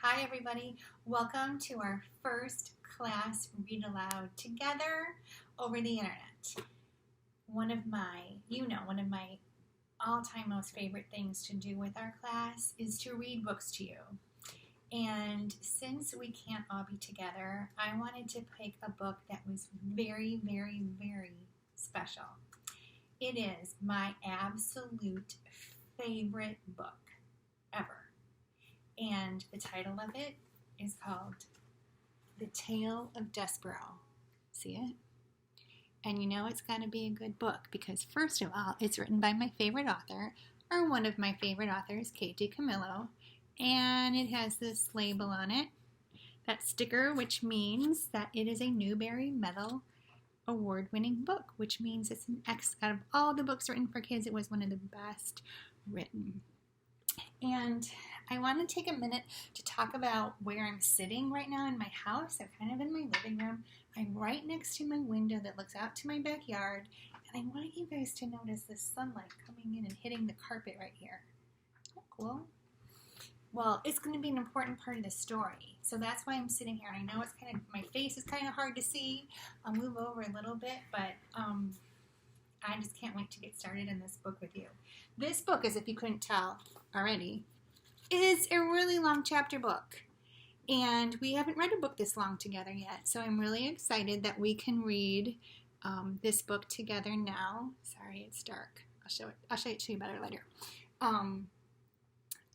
Hi everybody, welcome to our first class read aloud together over the internet. One of my all-time most favorite things to do with our class is to read books to you. And since we can't all be together, I wanted to pick a book that was very, very, very special. It is my absolute favorite book ever. And the title of it is called The Tale of Despereaux. See it? And you know it's got to be a good book because, first of all, it's written by my favorite author, or one of my favorite authors, Kate DiCamillo. And it has this label on it, that sticker, which means that it is a Newbery Medal award-winning book, which means it's an X. Out of all the books written for kids, it was one of the best written. And I want to take a minute to talk about where I'm sitting right now in my house. I'm kind of in my living room. I'm right next to my window that looks out to my backyard. And I want you guys to notice the sunlight coming in and hitting the carpet right here. Isn't that cool? Well, it's going to be an important part of the story. So that's why I'm sitting here. And I know it's kind of, my face is kind of hard to see. I'll move over a little bit, but I just can't wait to get started in this book with you. This book, as if you couldn't tell already, is a really long chapter book. And we haven't read a book this long together yet. So I'm really excited that we can read this book together now. Sorry, it's dark. I'll show it to you better later. I'm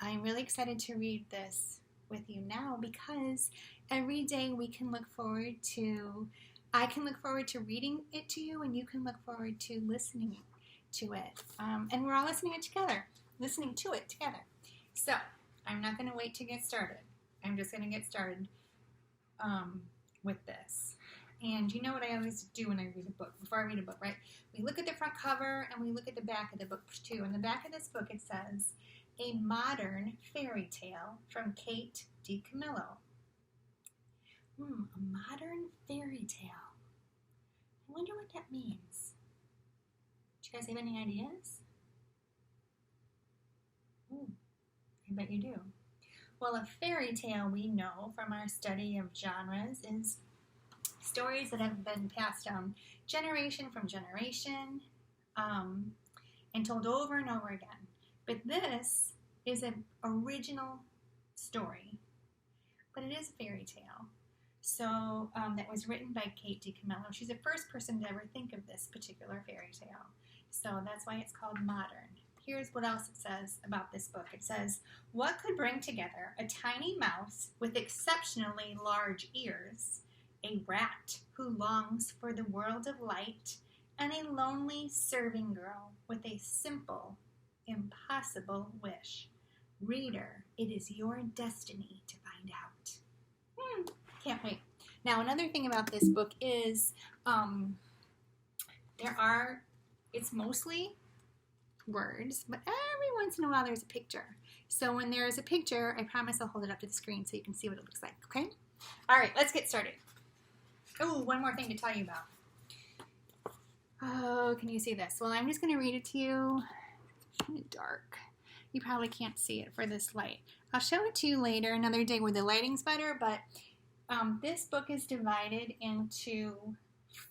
really excited to read this with you now because every day we can look forward to, I can look forward to reading it to you, and you can look forward to listening to it. And we're all listening to it together. So I'm not going to wait to get started. I'm just going to get started with this. And you know what I always do when I read a book, before I read a book, right? We look at the front cover and we look at the back of the book too. In the back of this book it says, A Modern Fairy Tale from Kate DiCamillo. A modern fairy tale. I wonder what that means. Do you guys have any ideas? I bet you do. Well, a fairy tale, we know from our study of genres, is stories that have been passed down generation from generation and told over and over again. But this is an original story, but it is a fairy tale. So that was written by Kate DiCamillo. She's the first person to ever think of this particular fairy tale. So that's why it's called modern. Here's what else it says about this book. It says, what could bring together a tiny mouse with exceptionally large ears, a rat who longs for the world of light, and a lonely serving girl with a simple, impossible wish? Reader, it is your destiny to find out. Can't wait. Now, another thing about this book is it's mostly words, but every once in a while there's a picture. So when there's a picture, I promise I'll hold it up to the screen so you can see what it looks like, okay? All right, let's get started. Oh, one more thing to tell you about. Oh, can you see this? Well, I'm just going to read it to you. It's kind of dark. You probably can't see it for this light. I'll show it to you later, another day where the lighting's better, but this book is divided into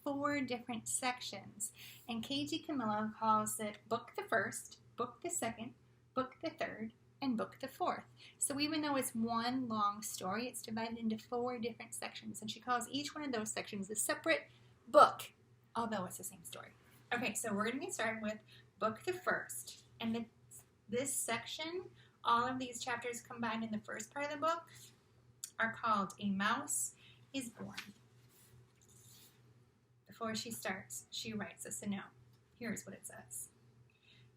4 different sections, and Kate DiCamillo calls it book the first, book the second, book the third, and book the fourth. So even though it's one long story, it's divided into 4 different sections, and she calls each one of those sections a separate book, although it's the same story. Okay, so we're going to get started with book the first, and this section, all of these chapters combined in the first part of the book, are called A Mouse is Born. Before she starts, she writes us a note. Here's what it says.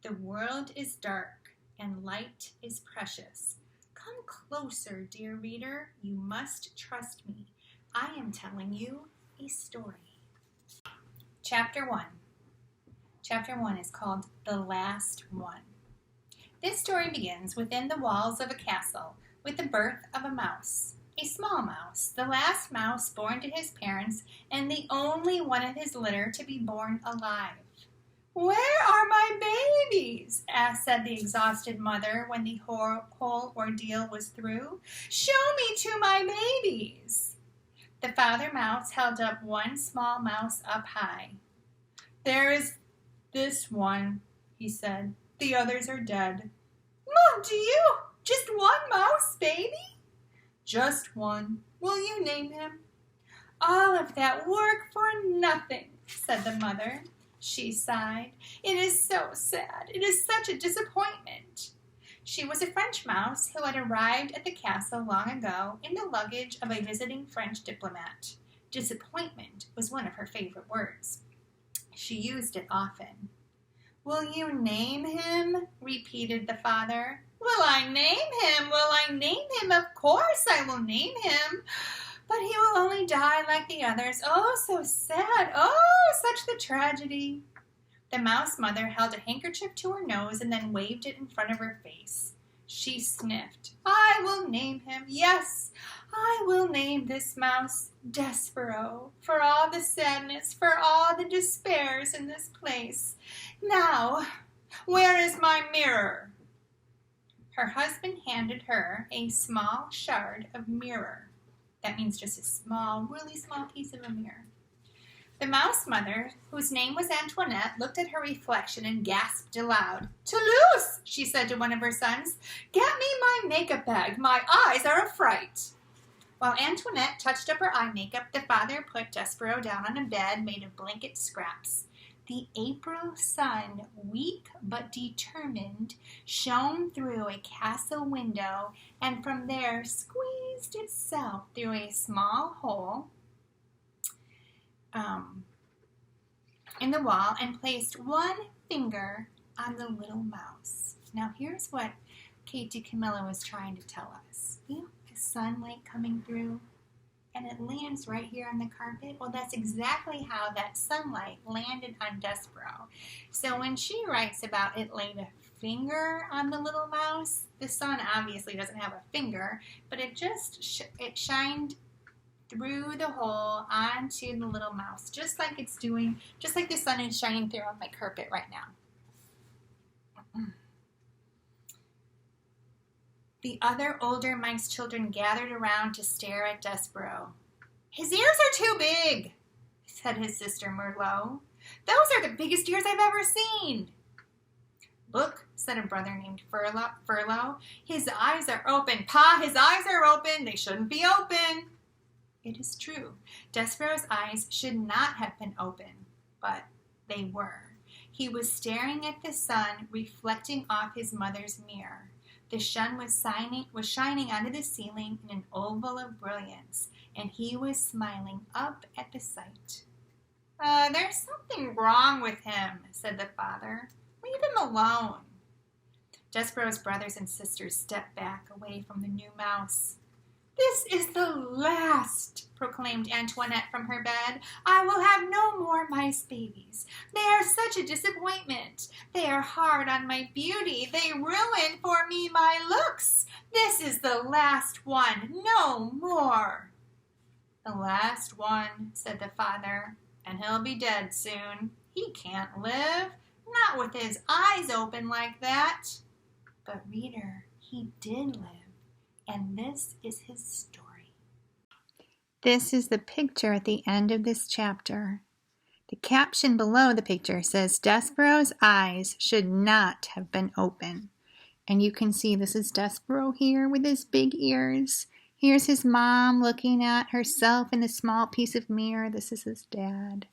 The world is dark and light is precious. Come closer, dear reader. You must trust me. I am telling you a story. Chapter 1. Chapter 1 is called The Last One. This story begins within the walls of a castle with the birth of a mouse. A small mouse, the last mouse born to his parents, and the only one of his litter to be born alive. "Where are my babies?" said the exhausted mother when the whole ordeal was through. "Show me to my babies." The father mouse held up one small mouse up high. "There is this one," he said. "The others are dead." "Mon Dieu! Just one mouse, baby?" "Just one. Will you name him?" "All of that work for nothing," said the mother. She sighed. "It is so sad. It is such a disappointment." She was a French mouse who had arrived at the castle long ago in the luggage of a visiting French diplomat. Disappointment was one of her favorite words. She used it often. "Will you name him?" repeated the father. "Will I name him? Will I name him? Of course I will name him. But he will only die like the others. Oh, so sad. Oh, such the tragedy." The mouse mother held a handkerchief to her nose and then waved it in front of her face. She sniffed. "I will name him. Yes, I will name this mouse Despereaux, for all the sadness, for all the despairs in this place. Now, where is my mirror?" Her husband handed her a small shard of mirror. That means just a small, really small piece of a mirror. The mouse mother, whose name was Antoinette, looked at her reflection and gasped aloud. "Toulouse," she said to one of her sons, "get me my makeup bag. My eyes are a fright." While Antoinette touched up her eye makeup, the father put Despereaux down on a bed made of blanket scraps. The April sun, weak but determined, shone through a castle window and from there squeezed itself through a small hole in the wall and placed one finger on the little mouse. Now here's what Kate DiCamillo is trying to tell us. You know, the sunlight coming through and it lands right here on the carpet. Well, that's exactly how that sunlight landed on Despereaux. So when she writes about it laid a finger on the little mouse, the sun obviously doesn't have a finger, but it just it shined through the hole onto the little mouse, just like it's doing, just like the sun is shining through on my carpet right now. The other older mice children gathered around to stare at Despereaux. "His ears are too big," said his sister Merlot. "Those are the biggest ears I've ever seen." "Look," said a brother named Furlough. "His eyes are open. Pa, his eyes are open. They shouldn't be open." It is true. Despereaux's eyes should not have been open, but they were. He was staring at the sun reflecting off his mother's mirror. The sun was shining onto the ceiling in an oval of brilliance, and he was smiling up at the sight. "There's something wrong with him," said the father. "Leave him alone." Despereaux's brothers and sisters stepped back away from the new mouse. "This is the last," proclaimed Antoinette from her bed. "I will have no more mice babies. They are such a disappointment. They are hard on my beauty. They ruin for me my looks. This is the last one. No more." "The last one," said the father, "and he'll be dead soon. He can't live, not with his eyes open like that." But reader, he did live. And this is his story. This is the picture at the end of this chapter. The caption below the picture says, "Despereaux's eyes should not have been open." And you can see this is Despereaux here with his big ears. Here's his mom looking at herself in the small piece of mirror. This is his dad.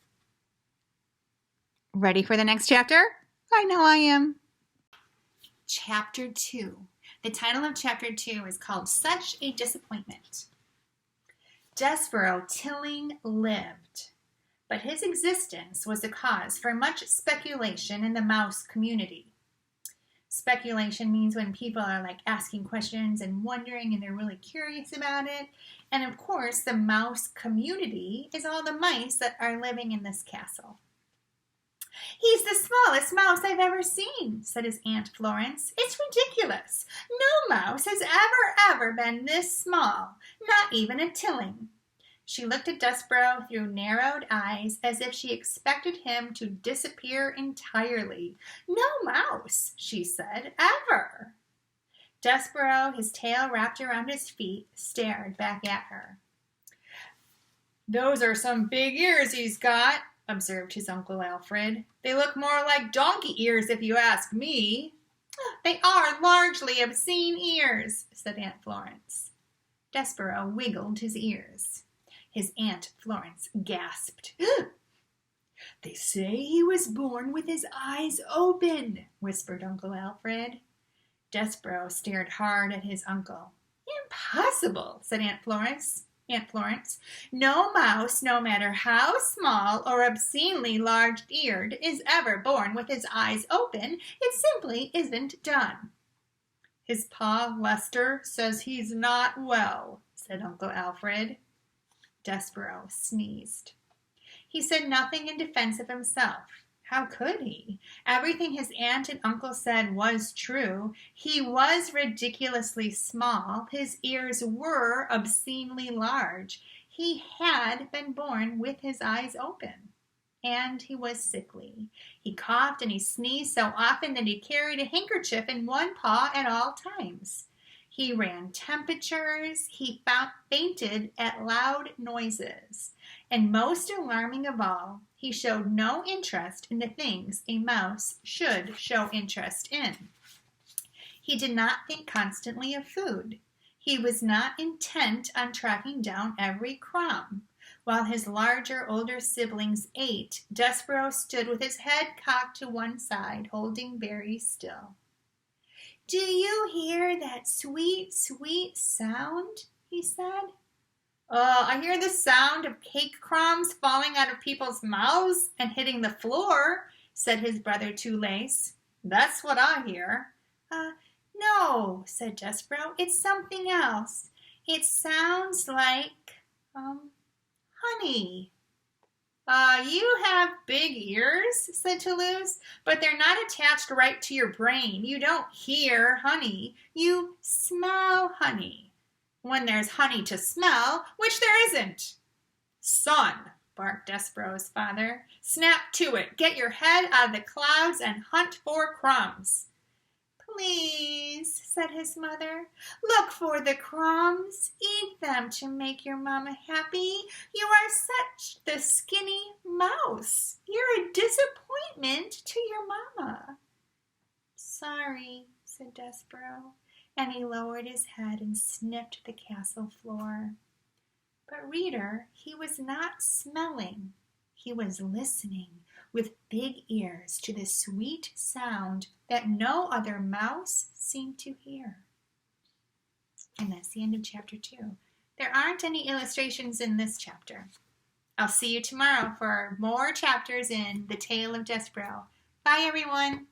Ready for the next chapter? I know I am. Chapter 2. The title of Chapter 2 is called Such a Disappointment. Despereaux Tilling lived, but his existence was a cause for much speculation in the mouse community. Speculation means when people are like asking questions and wondering and they're really curious about it. And of course, the mouse community is all the mice that are living in this castle. "He's the smallest mouse I've ever seen," said his Aunt Florence. "It's ridiculous. No mouse has ever been this small, not even a Tilling." She looked at Despereaux through narrowed eyes as if she expected him to disappear entirely. "No mouse," she said, "ever." Despereaux, his tail wrapped around his feet, stared back at her. "Those are some big ears he's got," observed his Uncle Alfred. "They look more like donkey ears if you ask me." "They are largely obscene ears," said Aunt Florence. Despereaux wiggled his ears. His Aunt Florence gasped. "They say he was born with his eyes open," whispered Uncle Alfred. Despereaux stared hard at his uncle. "Impossible," said Aunt Florence. "No mouse, no matter how small or obscenely large-eared, is ever born with his eyes open. It simply isn't done." "His pa, Lester, says he's not well," said Uncle Alfred. Despereaux sneezed. He said nothing in defense of himself. How could he? Everything his aunt and uncle said was true. He was ridiculously small. His ears were obscenely large. He had been born with his eyes open. And he was sickly. He coughed and he sneezed so often that he carried a handkerchief in one paw at all times. He ran temperatures. He fainted at loud noises. And most alarming of all, he showed no interest in the things a mouse should show interest in. He did not think constantly of food. He was not intent on tracking down every crumb. While his larger, older siblings ate, Despereaux stood with his head cocked to one side, holding very still. "Do you hear that sweet, sweet sound?" he said. I hear the sound of cake crumbs falling out of people's mouths and hitting the floor," said his brother Two-Lace. "That's what I hear." No," said Despereaux. "It's something else. It sounds like, honey." You have big ears," said Toulouse, "but they're not attached right to your brain. You don't hear honey. You smell honey. When there's honey to smell, which there isn't." "Son," barked Despereaux's father, "snap to it. Get your head out of the clouds and hunt for crumbs." "Please," said his mother, "look for the crumbs. Eat them to make your mama happy. You are such the skinny mouse. You're a disappointment to your mama." "Sorry," said Despereaux, and he lowered his head and sniffed the castle floor. But reader, he was not smelling. He was listening with big ears to the sweet sound that no other mouse seemed to hear. And that's the end of chapter 2. There aren't any illustrations in this chapter. I'll see you tomorrow for more chapters in The Tale of Despereaux. Bye, everyone.